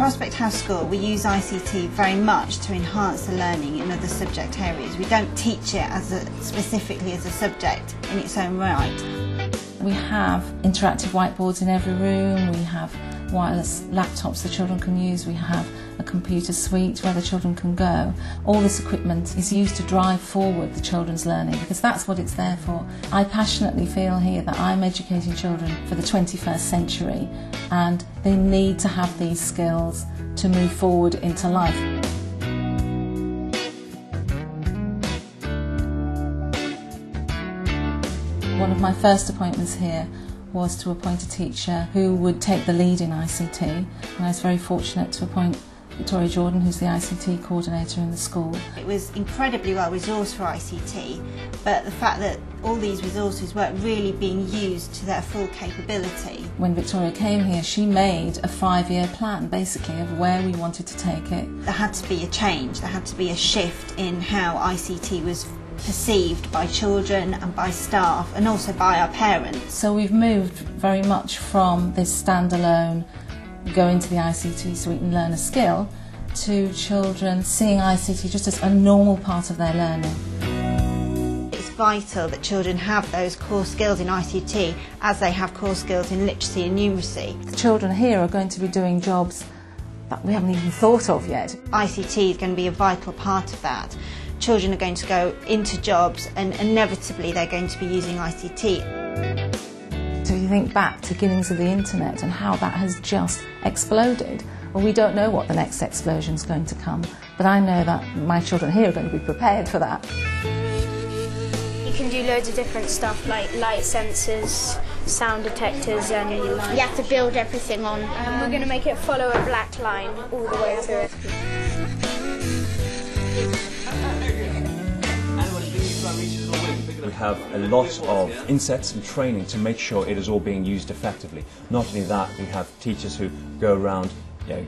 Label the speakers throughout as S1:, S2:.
S1: Prospect House School, we use ICT very much to enhance the learning in other subject areas. We don't teach it specifically as a subject in its own right.
S2: We have interactive whiteboards in every room, we have wireless laptops the children can use, we have a computer suite where the children can go. All this equipment is used to drive forward the children's learning because that's what it's there for. I passionately feel here that I'm educating children for the 21st century and they need to have these skills to move forward into life. One of my first appointments here was to appoint a teacher who would take the lead in ICT, and I was very fortunate to appoint Victoria Jordan, who's the ICT coordinator in the school. It was incredibly well resourced for ICT, but the fact that all these resources weren't really being used to their full capability. When Victoria came here, she made a 5-year plan basically of where we wanted to take it. There had to be a change, there had to be a shift in how ICT was perceived by children and by staff and also by our parents. So we've moved very much from this standalone go into the ICT suite and learn a skill to children seeing ICT just as a normal part of their learning. It's vital that children have those core skills in ICT as they have core skills in literacy and numeracy. The children here are going to be doing jobs that we haven't even thought of yet. ICT is going to be a vital part of that. Children are going to go into jobs and inevitably they're going to be using ICT. So if you think back to the beginnings of the internet and how that has just exploded, well, we don't know what the next explosion is going to come, but I know that my children here are going to be prepared for that.
S3: You can do loads of different stuff like light sensors, sound detectors, and you have to build everything on. We're going to make it follow a black line all the way through it.
S4: We have a lot of insets and training to make sure it is all being used effectively. Not only that, we have teachers who go around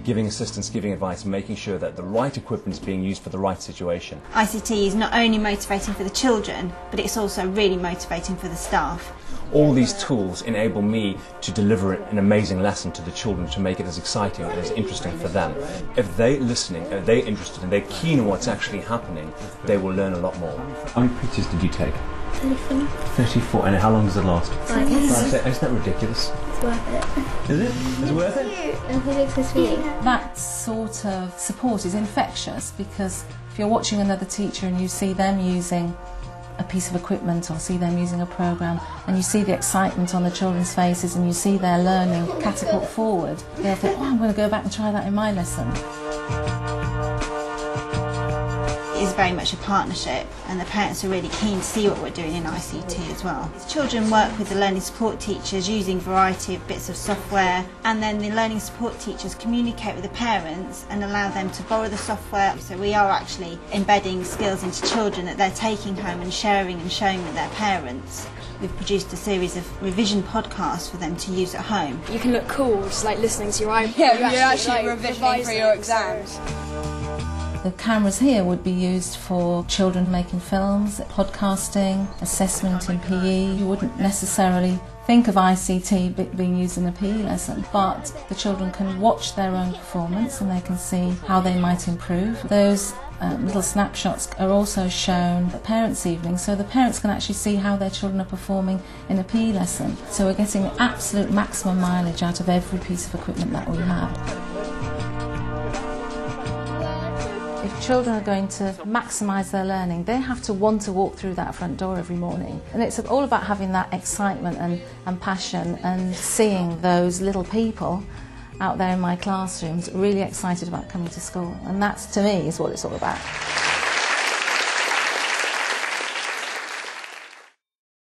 S4: giving assistance, giving advice, and making sure that the right equipment is being used for the right situation.
S1: ICT is not only motivating for the children, but it's also really motivating for the staff.
S4: All these tools enable me to deliver an amazing lesson to the children, to make it as exciting and as interesting for them. If they're listening, if they're interested and they're keen on what's actually happening, they will learn a lot more. How many pictures did you take?
S3: 34.
S4: 34, and how long does it last?
S3: 5 years.
S4: Isn't that ridiculous?
S3: It's worth it.
S4: Is it? Is it worth it?
S3: And he looks so sweet.
S2: That sort of support is infectious because if you're watching another teacher and you see them using a piece of equipment or see them using a program and you see the excitement on the children's faces and you see their learning catapult forward, they'll think, oh, I'm going to go back and try that in my lesson.
S1: It is very much a partnership and the parents are really keen to see what we're doing in ICT as well. Children work with the learning support teachers using a variety of bits of software, and then the learning support teachers communicate with the parents and allow them to borrow the software. So we are actually embedding skills into children that they're taking home and sharing and showing with their parents. We've produced a series of revision podcasts for them to use at home.
S5: You can look cool just like listening to your iPod.
S6: Yeah, you're actually revisioning for your exams.
S2: The cameras here would be used for children making films, podcasting, assessment in PE. You wouldn't necessarily think of ICT being used in a PE lesson, but the children can watch their own performance and they can see how they might improve. Those little snapshots are also shown at parents' evening, so the parents can actually see how their children are performing in a PE lesson. So we're getting absolute maximum mileage out of every piece of equipment that we have. If children are going to maximise their learning, they have to want to walk through that front door every morning. And it's all about having that excitement and passion and seeing those little people out there in my classrooms really excited about coming to school. And that's, to me, is what it's all about.